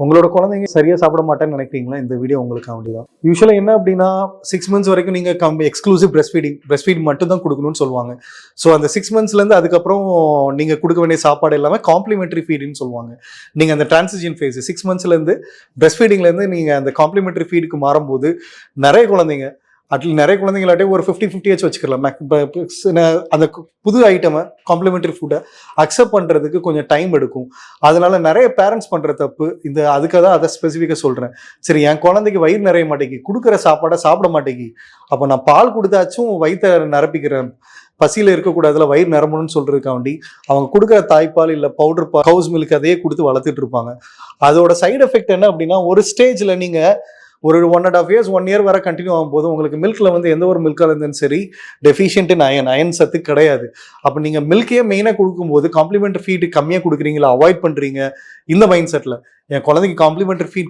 உங்களோட குழந்தைங்க சரியா சாப்பிட மாட்டேன்னு நினைக்கிறீங்களா? இந்த வீடியோ உங்களுக்காக வேண்டியதான். யூசுவலா என்ன அப்படின்னா 6 மந்த்ஸ் வரைக்கும் நீங்க எக்ஸ்க்ளூசிவ் பிரஸ்ட் ஃபீடிங் மட்டும் தான் கொடுக்கணும்னு சொல்லுவாங்க. ஸோ அந்த 6 மந்த்ஸ்லேருந்து அதுக்கப்புறம் நீங்க கொடுக்க வேண்டிய சாப்பாடு எல்லாமே காம்ப்ளிமெண்டரி ஃபீடுன்னு சொல்லுவாங்க. நீங்க அந்த டிரான்சிஷன் ஃபேஸ் 6 மந்த்ஸ்லேருந்து பிரஸ்ட் ஃபீடிங்லேருந்து நீங்க அந்த காம்ப்ளிமெண்டரி ஃபீடுக்கு மாறும்போது நிறைய குழந்தைங்க நிறைய குழந்தைங்களாட்டே ஒரு 50-50 வச்சுக்கலாம். அந்த புது ஐட்டமை காம்ப்ளிமெண்டரி ஃபுட்டை அக்செப்ட் பண்ணுறதுக்கு கொஞ்சம் டைம் எடுக்கும். அதனால நிறைய பேரண்ட்ஸ் பண்ணுற தப்பு அதுக்காக தான் அதை ஸ்பெசிஃபிக்காக சொல்கிறேன். சரி, என் குழந்தைக்கு வயிறு நிறைய மாட்டேங்கி, கொடுக்குற சாப்பாடை சாப்பிட மாட்டேங்கி, அப்போ நான் பால் கொடுத்தாச்சும் வயிற்றை நிரப்பிக்கிறேன், பசியில் இருக்கக்கூடாதுல வயிறு நிரம்பணும்னு சொல்றதுக்காண்டி அவங்க கொடுக்குற தாய்ப்பால் இல்லை பவுடர் பால், ஹவுஸ் மில்க் அதையே கொடுத்து வளர்த்துட்டு இருப்பாங்க. அதோட சைடு எஃபெக்ட் என்ன அப்படின்னா, ஒரு ஸ்டேஜில் நீங்கள் ஒரு 1.5 years 1 year வரை கண்டினியூ ஆகும்போது உங்களுக்கு மில்க்ல எந்த ஒரு மில்காக இருந்தாலும் சரி டெஃபிஷியன்ட் இன் அயன் சத்து கிடையாது. அப்போ நீங்கள் மில்கையே மெயினாக கொடுக்கும்போது காம்ப்ளிமெண்டரி ஃபீட் கம்மியாக கொடுக்குறீங்களா, அவாய்ட் பண்ணுறீங்க. இந்த மைண்ட் செட்டில் என் குழந்தைக்கு காம்ப்ளிமெண்டரி ஃபீட்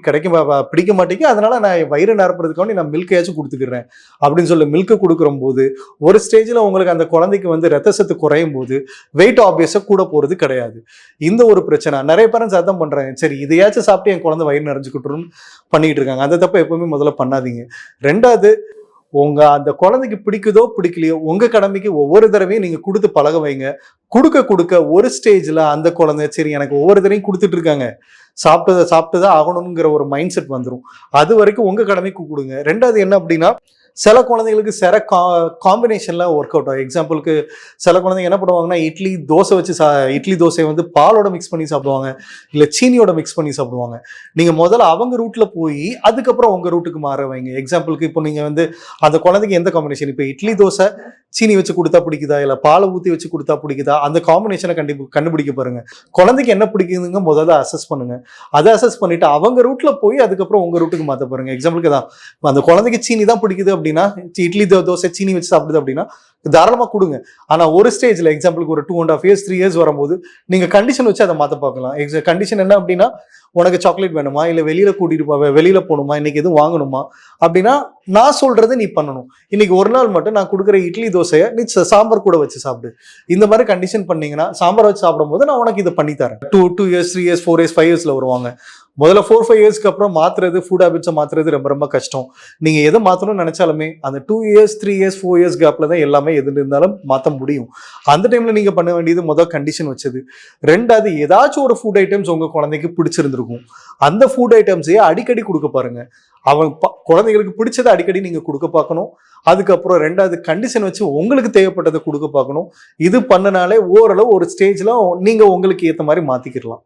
பிடிக்க மாட்டேங்குது, அதனால நான் வயிறு நிரப்புறதுக்காண்டி நான் மில்கையாச்சும் கொடுத்துக்கிறேன் அப்படின்னு சொல்லி மில்க்கு கொடுக்குற போது ஒரு ஸ்டேஜில் உங்களுக்கு அந்த குழந்தைக்கு ரத்த சத்து குறையும் போது வெயிட் ஆப்வியஸாக கூட போகிறது கிடையாது. இந்த ஒரு பிரச்சனை நிறைய பேரண்ட்ஸ் அதான் பண்ணுறாங்க. சரி, இதையாச்சும் சாப்பிட்டு என் குழந்தை வயிறு நிறைஞ்சுக்கிட்டுருன்னு பண்ணிட்டு இருக்காங்க. அந்த தப்பை எப்பவுமே முதல்ல பண்ணாதீங்க. ரெண்டாவது, அந்த குழந்தைக்கு பிடிக்குதோ பிடிக்கலையோ உங்க கடமைக்கு ஒவ்வொரு தடவையும் நீங்க கொடுத்து பழக வைங்க. கொடுக்க ஒரு ஸ்டேஜ்ல அந்த குழந்தை சரி எனக்கு ஒவ்வொரு தடவையும் கொடுத்துட்டு இருக்காங்க, சாப்பிட்டுதான் ஆகணுங்கிற ஒரு மைண்ட் செட் வந்துடும். அது வரைக்கும் உங்க கடமைக்கு கொடுங்க. ரெண்டாவது என்ன அப்படின்னா, சில குழந்தைங்களுக்கு சில காம்பினேஷன்ல ஒர்க் அவுட் ஆகும். எக்ஸாம்பிளுக்கு சில குழந்தைங்க என்ன பண்ணுவாங்கன்னா, இட்லி தோசை பாலோட மிக்ஸ் பண்ணி சாப்பிடுவாங்க, இல்லை சீனியோட மிக்ஸ் பண்ணி சாப்பிடுவாங்க. நீங்க முதல்ல அவங்க ரூட்ல போய் அதுக்கப்புறம் உங்க ரூட்டுக்கு மாற வைங்க. எக்ஸாம்பிளுக்கு இப்போ நீங்க அந்த குழந்தைக்கு எந்த காம்பினேஷன், இப்போ இட்லி தோசை சீனி வச்சு கொடுத்தா பிடிக்குதா, இல்லை பாலை ஊற்றி வச்சு கொடுத்தா பிடிக்குதா, அந்த காம்பினேஷனை கண்டுபிடிக்க பாருங்க. குழந்தைக்கு என்ன பிடிக்குதுங்க முதல்ல அசஸ் பண்ணுங்க. அதை அசஸ் பண்ணிட்டு அவங்க ரூட்ல போய் அதுக்கப்புறம் உங்க ரூட்டுக்கு மாற்ற பாருங்க. எக்ஸாம்பிளுக்கு தான் அந்த குழந்தைக்கு சீனி தான் பிடிக்குது அப்படின்னா, இட்லி தோசை சீனி வச்சு சாப்பிடுது அப்படின்னா தாராளமாக கொடுங்க. ஆனால் ஒரு ஸ்டேஜில் எக்ஸாம்பிளுக்கு ஒரு 2.5 years 3 years வரும்போது நீங்கள் கண்டிஷன் வச்சு அதை மாற்ற பார்க்கலாம். கண்டிஷன் என்ன அப்படின்னா, உனக்கு சாக்லேட் வேணுமா, இல்லை வெளியில போகணுமா, இன்னைக்கு எதுவும் வாங்கணுமா அப்படின்னா நான் சொல்றதை நீ பண்ணணும். இன்னைக்கு ஒரு நாள் மட்டும் நான் கொடுக்குற இட்லி தோசையை நீ சாம்பார் கூட வச்சு சாப்பிடு. இந்த மாதிரி கண்டிஷன் பண்ணீங்கன்னா சாம்பார் வச்சு சாப்பிடும்போது நான் உனக்கு இதை பண்ணி தரேன். 2 years 3 years 4 years 5 yearsல வருவாங்க. முதல்ல 4-5 yearsக்கு அப்புறம் மாத்துறது, ஃபுட் ஹேபிட்ஸை மாத்துறது ரொம்ப ரொம்ப கஷ்டம். நீங்க எதை மாத்தணும்னு நினைச்சாலுமே அந்த 2 years 3 years 4 years கேப்ல தான் எல்லாமே எது இருந்தாலும் மாற்ற முடியும். அந்த டைம்ல நீங்க பண்ண வேண்டியது முதல் கண்டிஷன் வச்சது. ரெண்டாவது, ஏதாச்சும் ஒரு ஃபுட் ஐட்டம்ஸ் உங்க குழந்தைக்கு பிடிச்சிருந்திருக்கும், அந்த ஃபுட் ஐட்டம்ஸையே அடிக்கடி கொடுக்க பாருங்க. குழந்தைங்களுக்கு பிடிச்சதை அடிக்கடி நீங்க கொடுக்க பார்க்கணும். அதுக்கப்புறம் ரெண்டாவது கண்டிஷன் வச்சு உங்களுக்கு தேவைப்பட்டதை கொடுக்க பார்க்கணும். இது பண்ணனாலே ஓரளவு ஒரு ஸ்டேஜ்ல நீங்க உங்களுக்கு ஏற்ற மாதிரி மாத்திக்கிடலாம்.